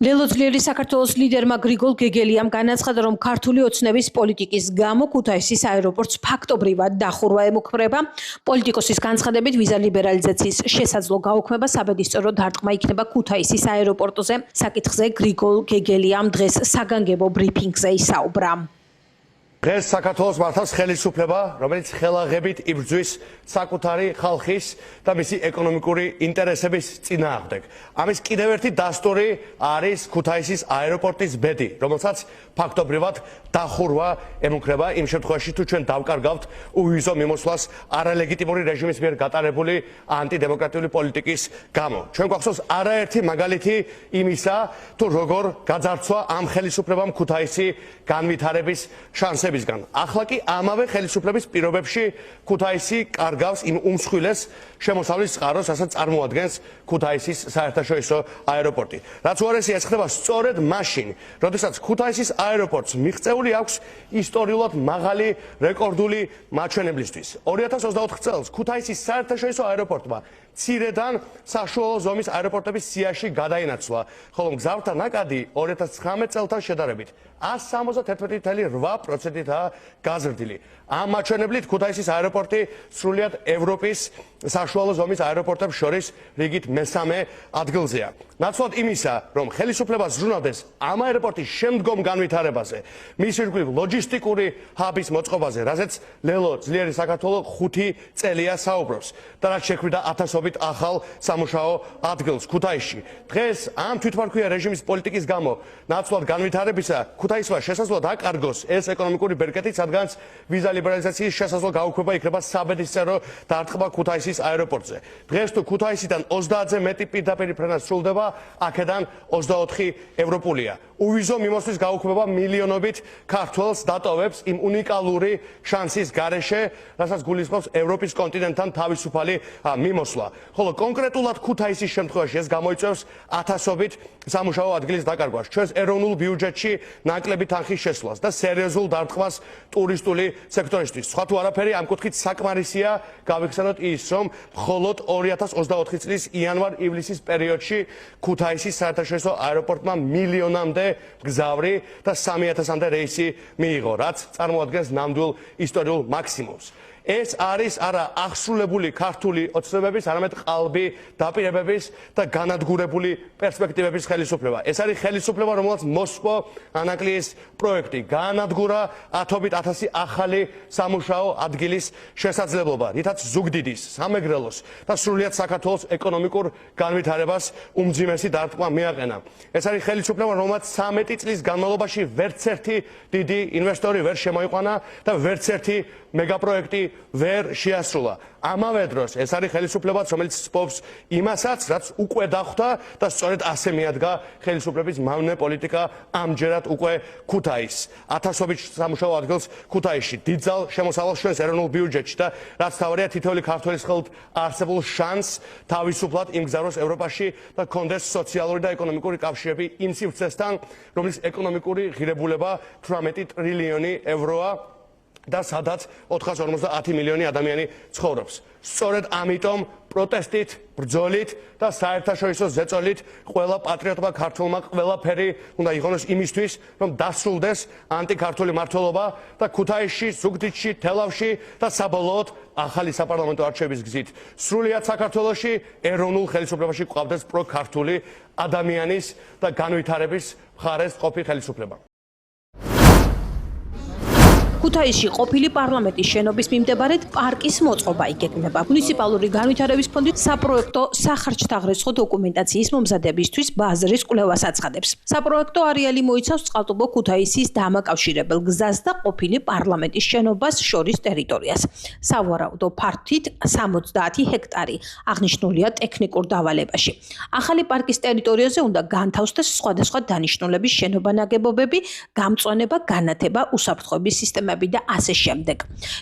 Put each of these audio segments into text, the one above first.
ლელოძლიერი საქართველოს ლიდერმა გრიგოლ გეგელიამ განაცხადა, რომ ქართული ოცნების პოლიტიკის გამო ქუთაისის აეროპორტს ფაქტობრივად დახურვა ემუქრება. პოლიტიკოსის განცხადებით, ვიზა ლიბერალიზაციის შესაძლო გაუქმება საბედისწერო დარტყმა იქნება ქუთაისის აეროპორტზე. საკითხზე გრიგოლ გეგელიამ დღეს საგანგებო ბრიფინგზე ისაუბრა. დღეს საქართველოს მართავს ხელისუფლება, რომელიც ხელაღებით იბრძვის საკუთარი ხალხის და მისი ეკონომიკური ინტერესების წინააღმდეგ. ამის კიდევ ერთი დასტური არის ქუთაისის აეროპორტის ბედი, რომელსაც ფაქტობრივად დახურვა ემუქრება იმ შემთხვევაში, თუ ჩვენ დავკარგავთ უვიზო მიმოსვლას არალეგიტიმური რეჟიმის მიერ გატარებული ანტიდემოკრატიული პოლიტიკის გამო. ჩვენ გვახსოვს არაერთი მაგალითი იმისა, თუ როგორ გაძარცვა ამ ხელისუფლებამ ქუთაისი განვითარების შანსები. ახლა კი ამავე ხელისუფლების პირობებში ქუთაისი კარგავს იმ უმსხვილეს შემოსავლის წყაროს, რასაც წარმოადგენს ქუთაისის საერთაშორისო აეროპორტი. რაც უარესია, ეს ხდება სწორედ მაშინ, როდესაც ქუთაისის აეროპორტს მიღწეული აქვს ისტორიულად მაღალი რეკორდული მაჩვენებლისთვის. 2024 წელს ქუთაისის საერთაშორისო აეროპორტმა მცირედან საშუალო ზომის აეროპორტების სიაში გადაინაცვლა, ხოლო მგზავრთა ნაკადი 2019 წელთან შედარებით 171.8%-აა გაზრდილი. ამ მაჩვენებლით ქუთაისის აეროპორტი სრულიად ევროპის საშუალო ზომის აეროპორტებს შორის რიგით მესამე ადგილზეა. ნაცვლად იმისა, რომ ხელისუფლებას ზრუნავდეს ამ აეროპორტის შემდგომ განვითარებაზე, მის ირგვლივ ლოჯისტიკური ჰაბის მოწყობაზე, რაზეც ლელო ძლიერი საქართველო 5 წელია საუბრობს და რაც შექმნიდა ათასობით ახალ სამუშაო ადგილს ქუთაისში. დღეს ამ თვითმარქვია რეჟიმის პოლიტიკის გამო ნაცვლად განვითარებისა ქუთაისმა შესაძლოა დაკარგოს ეს ეკონომიკური ბერკეტი, რადგანაც ვიზა ლიბერალიზაციის შესაძლო გაუქმება იქნება საბედისწერო დარტყმა ქუთაისის აეროპორტზე. დღეს თუ ქუთაისიდან 30-ზე მეტი პირდაპირ ფრენა სრულდება, აქედან 24 ევროპულია. უვიზო მიმოსვლის გაუქმება მილიონობით ქართველს დატოვებს იმ უნიკალური შანსის გარეშე, რასაც გულისხმობს ევროპის კონტინენტთან თავისუფალი მიმოსვლა. ხოლო კონკრეტულად ქუთაისის შემთხვევაში ეს გამოიწვევს ათასობით სამუშაო ადგილის დაკარგვას, ჩვენს ეროვნულ ბიუჯეტში ნაკლები თანხის შესვლას და სერიოზულ დარტყმას ტურისტული სექტორისთვის. სხვა თუ არაფერი, ამ კუთხით საკმარისია გავიხსენოთ ის, რომ მხოლოდ 2024 წლის იანვარ-ივლისის პერიოდში ქუთაისის საერთაშორისო აეროპორტმა მილიონამდე მგზავრი და 3000-მდე რეისი მიიღო, რაც წარმოადგენს ნამდვილ ისტორიულ მაქსიმუმს. ეს არის არა აღსრულებული ქართული ოცნებების, არამედ ყალბი დაპირებების და განადგურებული პერსპექტივების ხელისუფლება. ეს არის ხელისუფლება, რომელსაც მოსპო ანაკლიის პროექტი გაანადგურა 10,000 ახალი სამუშაო ადგილის შესაძლებლობა, რითაც ზუგდიდის, სამეგრელოს და სრულიად საქართველოს ეკონომიკურ განვითარებას უმძიმესი დარტყმა მიაყენა. ეს არის ხელისუფლება, რომელსაც 13 წლის განმავლობაში ვერცერთი დიდი ინვესტორი ვერ შემოიყვანა და ვერცერთი მეგაპროექტი ვერ შეასრულა. ამავე დროს ეს არის ხელისუფლებაც, რომელიც სპობს იმასაც, რაც უკვე დახვდა და სწორედ ასე მიადგა ხელისუფლების მავნე პოლიტიკა ამჯერად უკვე ქუთაისს. ათასობით სამუშაო ადგილს ქუთაისში, დიდძალ შემოსავალს ჩვენს ეროვნულ ბიუჯეტში და რაც თავარია თითოეული ქართველის ხელთ არსებულ შანსს თავისუფლად იმგზავროს ევროპაში და კონდეს სოციალური და ეკონომიკური კავშირები იმ სივრცესთან, რომლის ეკონომიკური ღირებულება 18 ტრილიონი ევროა და სადაც 450 მილიონი ადამიანი ცხოვრობს. სწორედ ამიტომ პროტესტით, ბრძოლით და საერთაშორისო ზეწოლით ყველა პატრიოტმა ქართველმა ყველაფერი უნდა იღონოს იმისთვის, რომ დასრულდეს ანტიქართული მმართველობა და ქუთაისში, ზუგდიდში, თელავში და საბოლოოდ ახალი საპარლამენტო არჩევნების გზით სრულიად საქართველოში ეროვნულ ხელისუფლებაში გვყავდეს პროქართული ადამიანის და განვითარების მხარეს ყოფი ხელისუფლება. ქუთაისში ყოფილი პარლამენტის შენობის მიმდებარედ პარკის მოწყობა იგეგმება. მუნიციპალური განვითარების ფონდი საპროექტო სახარჯთაღრიცხვა დოკუმენტაციის მომზადებისთვის ბაზრის კვლევას აცხადებს. საპროექტო არეალი მოიცავს წყალტუბო ქუთაისის დამაკავშირებელ გზას და ყოფილი პარლამენტის შენობას შორის ტერიტორიას. სავარაუდო ფართით 70 ჰექტარი აღნიშნულია ტექნიკურ დავალებაში. ახალი პარკის ტერიტორიაზე უნდა განთავსდეს სხვადასხვა დანიშნულების შენობა-ნაგებობები, გამწვანება, განათება, უსაფრთხოების სისტემა სისტემები და ასე შემდეგ.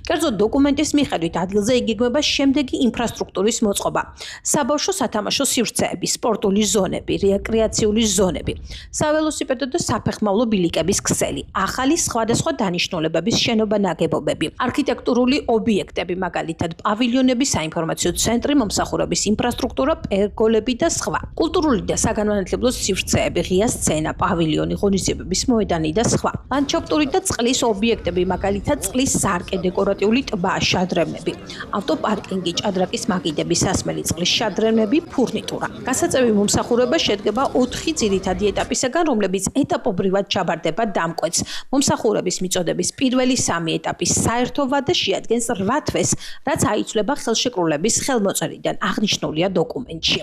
კერძო დოკუმენტის მიხედვით ადგილზე იგეგმება შემდეგი ინფრასტრუქტურის მოწყობა: საბავშვო სათამაშო სივრცეები, სპორტული ზონები, რეკრეაციული ზონები, საველოსიპედო და საფეხმავლო ბილიკების ქსელი, ახალი სხვადასხვა დანიშნულებების შენობა-ნაგებობები, არქიტექტურული ობიექტები, მაგალითად პავილიონები, საინფორმაციო ცენტრი, მომსახურების ინფრასტრუქტურა, პერგოლები და სხვა. კულტურული და საგანმანათლებლო სივრცეები, ღია სცენა, პავილიონი, ღონისძიებების მოედანი და სხვა. ლანდშაფტური და წყლის ობიექტები, მაგალითად წყლის სარკე, დეკორატიული ტბა, შადრევნები, ავტოპარკინგი, ჭადრაკის მაგიდები, სასმელი წყლის შადრევნები, ფურნიტურა. გასაწევი მომსახურება შედგება 4 ძირითადი ეტაპისაგან, რომლებიც ეტაპობრივად ჩაბარდება დამკვეთს. მომსახურების მიწოდების პირველი 3 ეტაპის საერთო ვადა შეადგენს 8 თვეს, რაც აიცვლება ხელშეკრულების ხელმოწერიდან, აღნიშნულია დოკუმენტში.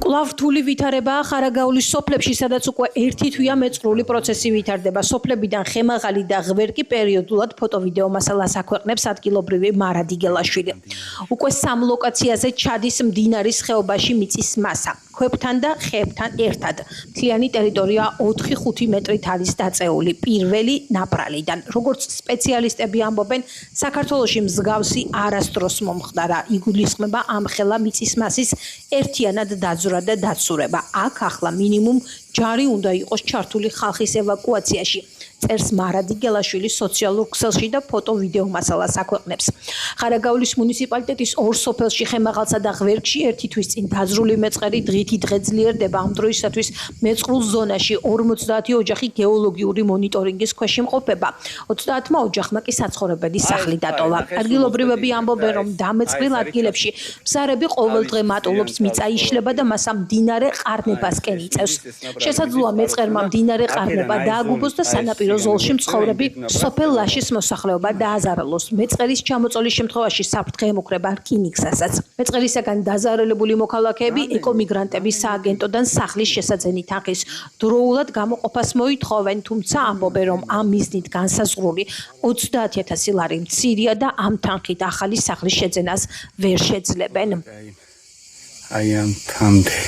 კვლავ რთული ვითარებაა ხარაგაულის სოფლებში, სადაც უკვე 1 თვეა მეწყრული პროცესი ვითარდება. სოფლებიდან ხემაღალი და ღვერკი პერიოდულად ფოტო-ვიდეო მასალას აქვეყნებს ადგილობრივი მარადი გელაშვილი. უკვე 3 ლოკაციაზე ჩადის მდინარის ხეობაში მიწის მასა. ქვებთან და ხეებთან ერთად. მთლიანი ტერიტორია 4-5 მეტრით არის დაწეული პირველი ნაპრალიდან. როგორც სპეციალისტები ამბობენ, საქართველოში მსგავსი არასდროს მომხდარა. იგულისხმება ამხელა მიწის მასის ერთიანად დაძვრა და დაცურება. აქ ახლა მინიმუმ ჯარი უნდა იყოს ჩართული ხალხის ევაკუაციაში. წერს მარადი გელაშვილი სოციალურ ქსელში და ფოტო-ვიდეო მასალას აქვეყნებს. ხარაგაულის მუნიციპალიტეტის 2 სოფელში, ხემაღალსა და ღვერკში 1 თვის წინ დაძრული მეწყერი დღითი დღე ძლიერდება. ამ დროისათვის მეწყრულ ზონაში 50 ოჯახი გეოლოგიური მონიტორინგის ქვეშ იმყოფება. 30-მა ოჯახმა კი საცხოვრებელი სახლი დატოვა. ადგილობრივები ამბობენ, რომ დამეწყრილ ადგილებში მზარები ყოველდღე მატულობს, მიწა იშლება და მას ამ მდინარე ყარნებასკენ იწევს. შესაძლოა მეწყერმა მდინარე ყარნება დააგუბოს და სანაპირო ზოლში მცხოვრები სოფელ ლაშის მოსახლეობა დააზარალოს. მეწყერის ჩამოწოლის შემთხვევაში საფრთხე ემუქრება რკინიგზასაც. მეწყერისაგან დაზარალებული მოქალაქეები ეკომიგრანტების სააგენტოდან სახლის შესაძენით ახის დროულად გამოყოფას მოითხოვენ, თუმცა ამბობენ, რომ ამ მიზნით განსაზღვრული 30,000 ლარი მცირეა და ამ თანხით ახალი სახლის შეძენას ვერ შეძლებენ. აი ამ თამდე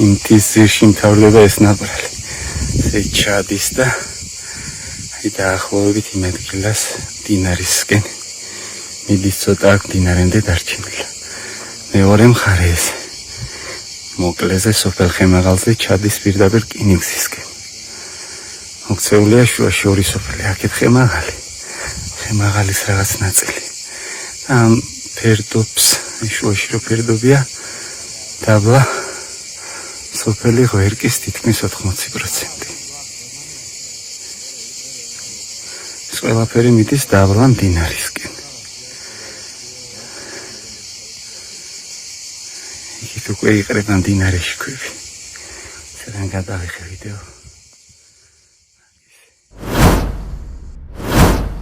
იმ თვის ძირში მთავრდება ეს ნაპრალი. ეს ჩადის და აი დაახლოებით იმ ადგილას მდინარისკენ მიდის, ცოტა აქ მდინარემდე დარჩენილი. მეორე მხარე ეს მოკლეზე სოფელ ხემაღალზე ჩადის პირდაპირ რკინიგზისკენ. მოქცეულია შუაში 2 სოფელი, აქეთ ხემაღალის რაღაც ნაწილი. ამ ფერდობს, შუაში რო ფერდობია დაბლა სოფელი ღვერკის თითქმის 80%. ეს ყველაფერი მიდის დაბლა მდინარისკენ. იქით უკვე იყრება მდინარეში ქვები. სადან გადავიღე ვიდეო.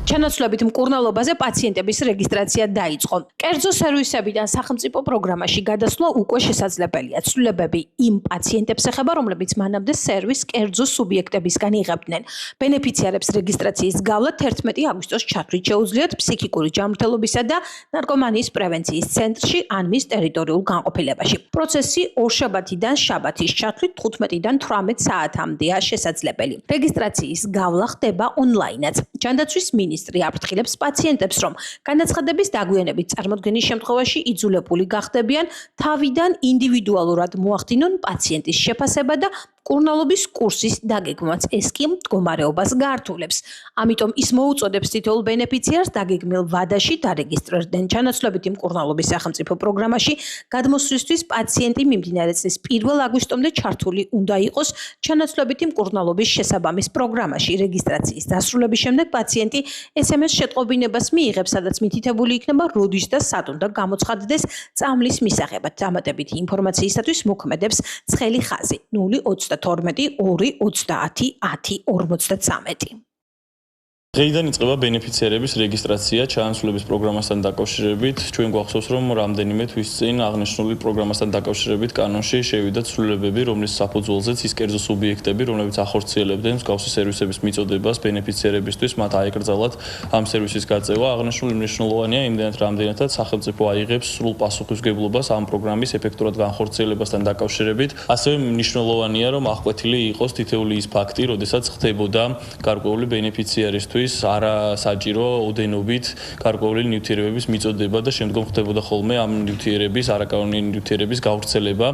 ჩანაცვლებით მკურნალობაზე პაციენტების რეგისტრაცია დაიწყო. კერძო სერვისებიდან სახელმწიფო პროგრამაში გადასვლა უკვე შესაძლებელია. ცვლილებები იმ პაციენტებს ეხება, რომლებიც მანამდე სერვის კერძო სუბიექტებისგან იღებდნენ. ბენეფიციარებს რეგისტრაციის გავლა 11 აგვისტოს ჩათვლით შეუძლიათ ფსიქიკური ჯანმრთელობისა და ნარკომანიის პრევენციის ცენტრში ან მის ტერიტორიულ განყოფილებაში. პროცესი ორშაბათიდან შაბათის ჩათვლით 15-დან 18 საათამდეა შესაძლებელი. რეგისტრაციის გავლა ხდება ონლაინაც. ჯანდაცვის მინისტრი აფრთხილებს პაციენტებს, რომ განაცხადების დაგვიანებით წარმოქმნის შემთხვევაში იძულებული გახდებიან თავიდან ინდივიდუალურად მოახდინონ პაციენტის შეფასება და მკურნალობის კურსის დაგეგმვაც. ეს კი მდგომარეობას გართულებს. ამიტომ ის მოუწოდებს თითოეულ ბენეფიციარს დაგეგმილ ვადაში დარეგისტრირდნენ. ჩანაცვლებითი მკურნალობის სახელმწიფო პროგრამაში გადმოსვლისთვის პაციენტი მიმდინარე წლის 1 აგვისტომდე ჩართული უნდა იყოს ჩანაცვლებითი მკურნალობის შესაბამის პროგრამაში. რეგისტრაციის დასრულების შემდეგ პაციენტი SMS შეტყობინებას მიიღებს, სადაც მითითებული იქნება როდის და სად უნდა გამოცხადდეს წამლის მისაღებად. დამატებითი ინფორმაციისათვის მოქმედებს ცხელი ხაზი 032 2 30 10 53. დღეიდან იწყება ბენეფიციარების რეგისტრაცია ჩაანაცვლების პროგრამასთან დაკავშირებით. ჩვენ გვახსოვს, რომ რამდენიმე თვის წინ აღნიშნული პროგრამასთან დაკავშირებით კანონში შევიდა ცვლილებები, რომლის საფუძველზეც ის კერძო სუბიექტები, რომლებიც ახორციელებდნენ მსგავსი სერვისების მიწოდებას ბენეფიციარებისთვის, მათ აეკრძალათ ამ სერვისის გაწევა. აღნიშნული მნიშვნელოვანია იმდენად, რამდენადაც სახელმწიფო აიღებს სრულ პასუხისმგებლობას ამ პროგრამის ეფექტურად განხორციელებასთან დაკავშირებით. ასევე მნიშვნელოვანია, რომ აღკვეთილი იყოს თითეული ის ფაქტი, როდესაც ხდებოდა გარკვეული ბენეფიციარისთვის არასაჭირო ოდენობით გარკვეული ნივთიერებების მიწოდება და შემდგომ ხდებოდა ხოლმე ამ ნივთიერების არაკანონიანი ნივთიერების გავრცელება.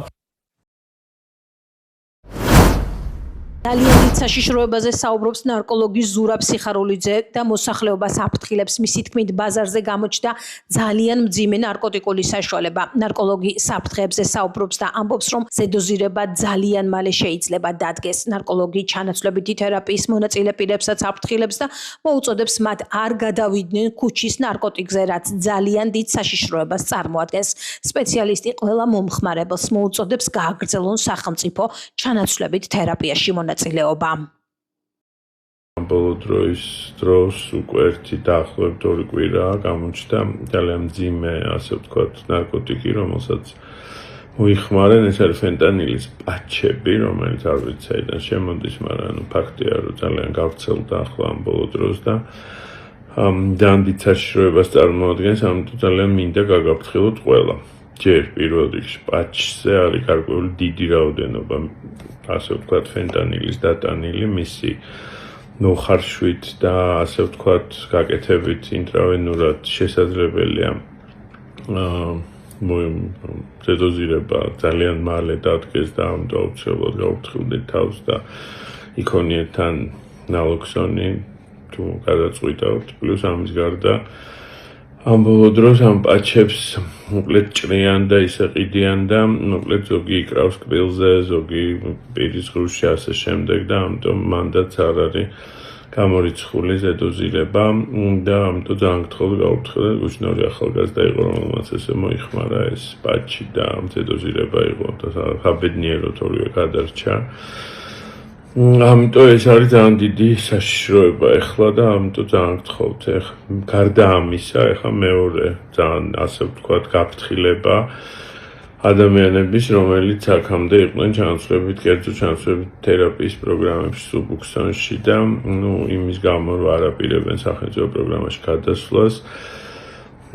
ძალიან დიდ საშიშროებაზე საუბრობს ნარკოლოგი ზურაბ სიხარულიძე და მოსახლეობას აფრთხილებს. მისი თქმით, ბაზარზე გამოჩნდა ძალიან მძიმე ნარკოტიკული საშუალება. ნარკოლოგი საფრთხეებზე საუბრობს და ამბობს, რომ ზედოზირება ძალიან მალე შეიძლება დადგეს. ნარკოლოგი ჩანაცვლებითი თერაპიის მონაწილე პირებსაც აფრთხილებს და მოუწოდებს მათ არ გადავიდნენ ქუჩის ნარკოტიკზე, რაც ძალიან დიდ საშიშროებას წარმოადგენს. სპეციალისტი ყველა მომხმარებელს მოუწოდებს გააგრძელონ სახელმწიფო ჩანაცვლებით თერაპიაში მონაწილეობა. ბოლო დროს უკვე ერთი დაახლოებით 2 კვირა გამოჩნდა ძალიან მძიმე, ასე ვთქვათ, ნარკოტიკი, რომელსაც მოიხმარენ, ეს არის ფენტანილის პატჩები, რომელიც არ ვიცი საიდან შემოდის, მაგრამ ფაქტია, რომ ძალიან გავრცელდა ახლა ამ ბოლო დროს და ძალიან დიდ საშიშროებას წარმოადგენს, ამიტომ ძალიან მინდა გაგაფრთხილოთ ყველა. ჯერ პირველ რიგში პატჩზე არის გარკვეული დიდი რაოდენობა, ასე ვთქვათ, ფენტანილის დატანილი, მისი მოხარშვით და ასე ვთქვათ, გაკეთებით ინტრავენურად შესაძლებელია ზედოზირება ძალიან მალე დადგეს და ამიტომ აუცილებლად გავფრთხილდეთ თავს და იქონიეთთან ნალოქსონი თუ გადაწყვიტავთ, პლუს ამის გარდა ამ ბოლო დროს ამ პატჩებს მოკლედ ჭრიან და ისე ყიდიან და მოკლედ ზოგი იკრავს კბილზე, ზოგი პირის ღრუში ასე შემდეგ და ამიტომ მანდაც არ არის გამორიცხული ზედოზირება და ამიტომ ძალიან გთხოვთ გავფრთხილდეთ. გუშინორი ახალგაზრდა იყო, რომელმაც ესე მოიხმარა ეს პატჩი და ზედოზირება იყო და საბედნიეროდ ორივე გადარჩა. ამიტომ ეს არის ძალიან დიდი საშიშროება ეხლა და ამიტომ ძალიან გთხოვთ. გარდა ამისა, ეხლა მეორე ძალიან ასე ვთქვათ გაფრთხილება ადამიანების, რომელიც აქამდე იყვნენ ჩანაცვლებით, კერძო ჩანაცვლებით თერაპიის პროგრამებში სუბუქსონში და იმის გამო რომ არ აპირებენ სახელმწიფო პროგრამაში გადასვლას.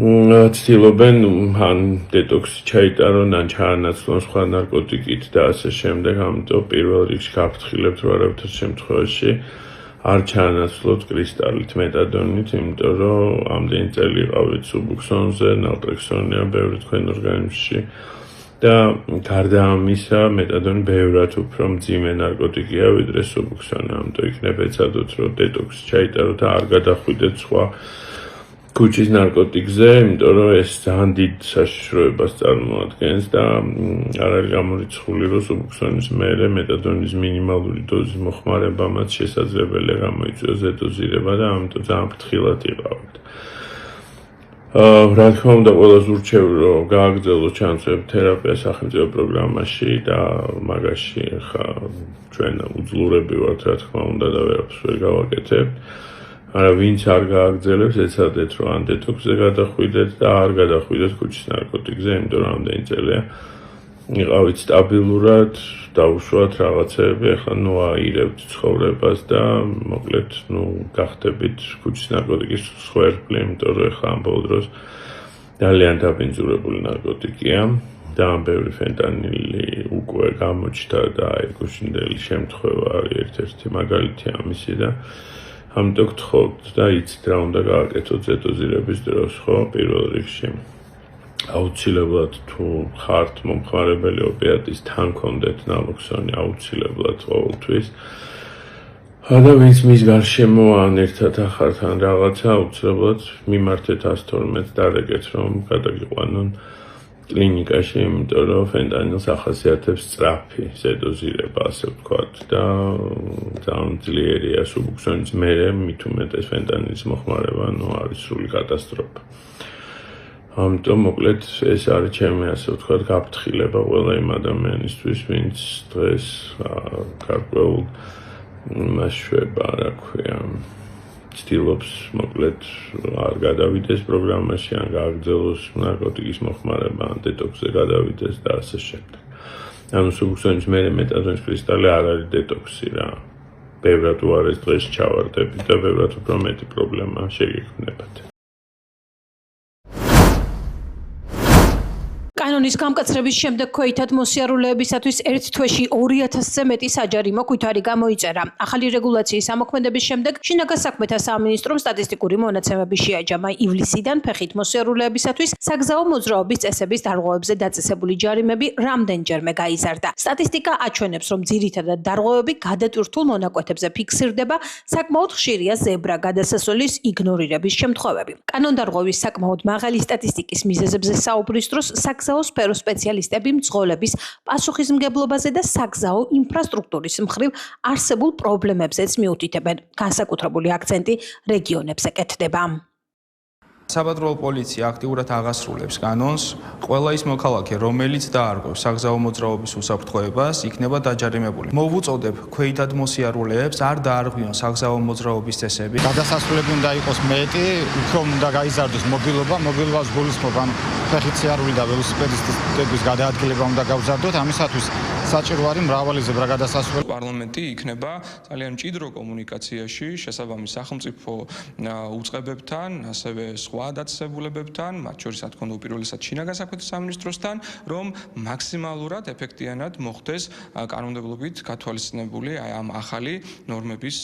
ცდილობენ ან დეტოქსი ჩაიტარონ, ან ჩაანაცვლონ სხვა ნარკოტიკით და ასე შემდეგ. ამიტომ პირველ რიგში გაფრთხილებთ, რომ არავითარ შემთხვევაში არ ჩაანაცვლოთ კრისტალით, მეტადონით, იმიტომ რომ ამდენი წელი ყავით სუბუქსონზე, ნალტრექსონია ბევრი თქვენ ორგანიზმში და გარდა ამისა, მეტადონი ბევრად უფრო მძიმე ნარკოტიკია, ვიდრე სუბუქსონი. ამიტომ იქნებ ეცადოთ, რომ დეტოქსი ჩაიტაროთ და არ გადახვიდეთ სხვა ქუჩის ნარკოტიკზე, იმიტომ რომ ეს ძალიან დიდ საშიშროებას წარმოადგენს და არ არის გამორიცხული, რომ სუბუქსონის მერე მეტადონის მინიმალური დოზის მოხმარებამაც შესაძლებელია გამოიწვიოს ზედოზირება და ამიტომ ძალიან ფრთხილად იყავით. რა თქმა უნდა, ყველას ურჩევ, რომ გააგრძელოს ჩანაცვლებით თერაპია სახელმწიფო პროგრამაში და მაგაში ხა ჩვენ უძლურები ვართ, რა თქმა უნდა და ვერაფერს ვერ გავაკეთებთ. არა, ვინც არ გააგრძელებს, ეცადეთ, რომ ან დეტოქსზე გადახვიდეთ და არ გადახვიდეთ ქუჩის ნარკოტიკზე, იმიტომ რომ ამდენი წელია იყავით სტაბილურად, დაუშვათ რაღაცეები, ახლა აირებთ ცხოვრებას და მოკლედ, გახდებით ქუჩის ნარკოტიკის მსხვერპლი, იმიტომ რომ ახლა ამ ბოლო დროს ძალიან დაბინძურებული ნარკოტიკია. ძალიან ბევრი ფენტანილი უკვე გამოჩნდა და აი გუშინდელი შემთხვევა არის ერთ-ერთი მაგალითი ამისი და ამიტომ გთხოვთ და იცით რა უნდა გააკეთოთ ზედოზირების დროს, ხო? პირველ რიგში აუცილებლად თუ ხართ მომხმარებელი ოპიატის, თან გქონდეთ ნალოქსონი აუცილებლად ყოველთვის. და ვინც მის გარშემო ან ერთად ახართ ან რაღაცა, აუცილებლად მიმართეთ 112-ს დარეგეთ, რომ გადაგიყვანონ კლინიკაში, იმიტომ რომ ფენტანილს ახასიათებს სწრაფი ზედოზირება, ასე ვთქვათ და ძალიან ძლიერია სუბუქსონის მერე, მით უმეტეს ფენტანილის მოხმარება, არის სრული კატასტროფა. ამიტომ მოკლედ ეს არის ჩემი, ასე ვთქვათ, გაფრთხილება ყველა იმ ადამიანისთვის, ვინც დღეს გარკვეულ იმას შვება, რა ქვია, ცდილობს მოკლედ არ გადავიდეს პროგრამაში, ან გააგრძელოს ნარკოტიკის მოხმარება, ან დეტოქსზე გადავიდეს და ასე შემდეგ. ანუ სუბუქსონის მეტადონის კრისტალი არ არის დეტოქსი რა. ბევრად უარეს დღეს ჩავარდები და ბევრად უფრო მეტი პრობლემა შეგექმნებათ. კანონის გამკაცრების შემდეგ ქვეითად მოსიარულეებისათვის ერთ თვეში 2000-ზე მეტი საჯარიმო ქვითარი გამოიწერა. ახალი რეგულაციის ამოქმედების შემდეგ შინაგან საქმეთა სამინისტრომ სტატისტიკური მონაცემები შეაჯამა. ივლისიდან ფეხით მოსიარულეებისათვის საგზაო მოძრაობის წესების დარღვევებზე დაწესებული ჯარიმები რამდენჯერმე გაიზარდა. სტატისტიკა აჩვენებს, რომ ძირითადად დარღვევები გადატვირთულ მონაკვეთებზე ფიქსირდება, საკმაოდ ხშირია ზებრა გადასასვლელის იგნორირების შემთხვევები. კანონდარღვევის საკმაოდ მაღალი სტატისტიკის მიზეზებზე საუბრის დროს საგზაო სფეროს სპეციალისტები მძღოლების პასუხისმგებლობაზე და საგზაო ინფრასტრუქტურის მხრივ არსებულ პრობლემებზეც მიუთითებენ. განსაკუთრებული აქცენტი რეგიონებზე კეთდება. საპატრულო პოლიცია აქტიურად აღასრულებს კანონს. ყველა ის მოქალაქე, რომელიც დაარღვევს საგზაო მოძრაობის უსაფრთხოებას, იქნება დაჯარიმებული. მოვუწოდებ ქვეითად მოსიარულეებს არ დაარღვიონ საგზაო მოძრაობის წესები. გადასასვლელები უნდა იყოს მეტი, უფრო უნდა გაიზარდოს მობილობა, მობილობას გულისხმობ, ანუ ფეხით სიარული და ველოსიპედისტების გადაადგილება უნდა გავზარდოთ. ამისათვის საჭირო არის მრავალი ზებრა გადასასვლელი. პარლამენტი იქნება ძალიან მჭიდრო კომუნიკაციაში შესაბამის სახელმწიფო უწყებებთან, ასევე სხვა დაწესებულებებთან, მათ შორის რა თქმა უნდა უპირველესად შინაგან საქმეთა სამინისტროსთან, რომ მაქსიმალურად ეფექტიანად მოხდეს კანონმდებლობით გათვალისწინებული ამ ახალი ნორმების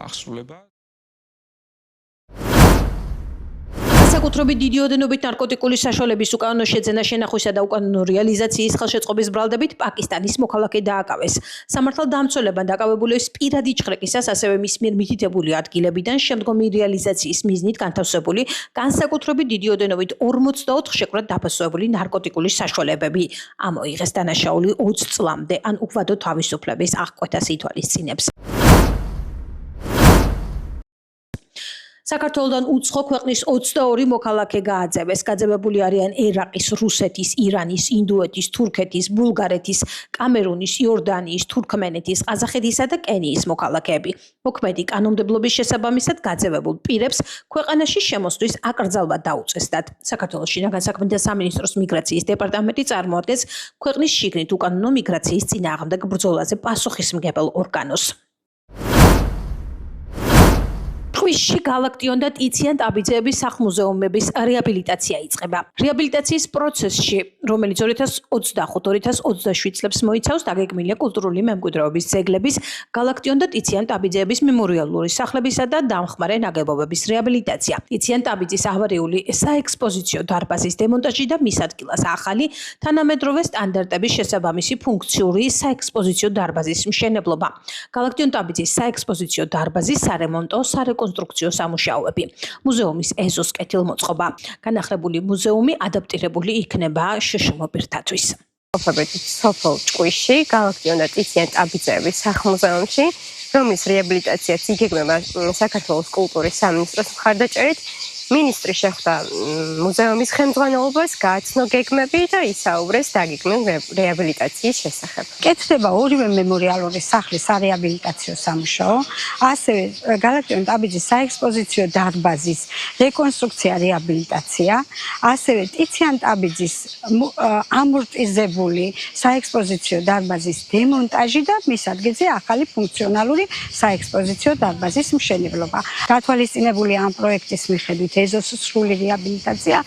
აღსრულება. საკუთრებით დიდი ოდენობით ნარკოტიკული საშუალების უკანონო შეძენა, შენახვისა და უკანონო რეალიზაციის ხელშეწყობის ბრალდებით პაკისტანის მოქალაქე დააკავეს. სამართალდამცველებმა დაკავებულის პირადი ჭხრეკისას, ასევე მის მიერ მითითებული ადგილებიდან შემდგომი რეალიზაციის მიზნით განთავსებული განსაკუთრებით დიდი ოდენობით 44 შეკვრად დაფასებული ნარკოტიკული საშუალებები. ამოიღეს დანაშაული 20 წლამდე, ან უხვადო თავისუფლების აღკვეთას ითვალისწინებს. საქართველოდან უცხო ქვეყნის 22 მოქალაქე გააძევეს. გაძევებული არიან ერაყის, რუსეთის, ირანის, ინდოეთის, თურქეთის, ბულგარეთის, კამერუნის, იორდანიის, თურქმენეთის, ყაზახეთისა და კენიის მოქალაქეები. მოქმედი კანონმდებლობის შესაბამისად გაძევებულ პირებს ქვეყანაში შემოსვლის აკრძალვა დაუწესდათ. საქართველოს შინაგან საქმეთა სამინისტროს მიგრაციის დეპარტამენტი წარმოადგენს ქვეყნის შიგნით უკანონო მიგრაციის წინააღმდეგ ბრძოლაზე პასუხისმგებელ ორგანოს. ტყვისში გალაქტიონ და ტიციან ტაბიძეების სახლ-მუზეუმების რეაბილიტაცია იწყება. რეაბილიტაციის პროცესში, რომელიც 2025-2027 წლებს მოიცავს, დაგეგმილია კულტურული მემკვიდრეობის ძეგლების, გალაქტიონ და ტიციან ტაბიძეების მემორიალური სახლებისა და დამხმარე ნაგებობების რეაბილიტაცია. ტიციან ტაბიძის ავარიული საექსპოზიციო დარბაზის დემონტაჟი და მის ადგილას ახალი, თანამედროვე სტანდარტების შესაბამისი ფუნქციური საექსპოზიციო დარბაზის მშენებლობა. გალაქტიონ ტაბიძის საექსპოზიციო დარბაზის სარემონტო, კონსტრუქციო სამუშაოები. მუზეუმის ეზოს კეთილმოწყობა. განახლებული მუზეუმი ადაპტირებული იქნება შშმ პირთათვის. სოფელ ჭყვისში, გალაქტიონ და ტიციან ტაბიძეების სახლ-მუზეუმში, რომლის რეაბილიტაციაც იგეგმება საქართველოს კულტურის სამინისტროს მხარდაჭერით, მინისტრი შეხვდა მუზეუმის ხელმძღვანელობას, გააცნო გეგმები და ისაუბრეს დაგეგმილ რეაბილიტაციის შესახებ. კეთდება ორივე მემორიალური სახლისარეაბილიტაციო სამუშაო, ასევე გალაქტიონ ტაბიძის საექსპოზიციო დარბაზის რეკონსტრუქცია, რეაბილიტაცია, ასევე ტიციან ტაბიძის ამორტიზებული საექსპოზიციო დარბაზის დემონტაჟი და მის ადგილზე ახალი ფუნქციონალური საექსპოზიციო დარბაზის მშენებლობა. გათვალისწინებული ამ პროექტის მიხედვით ეზოს სრული რეაბილიტაცია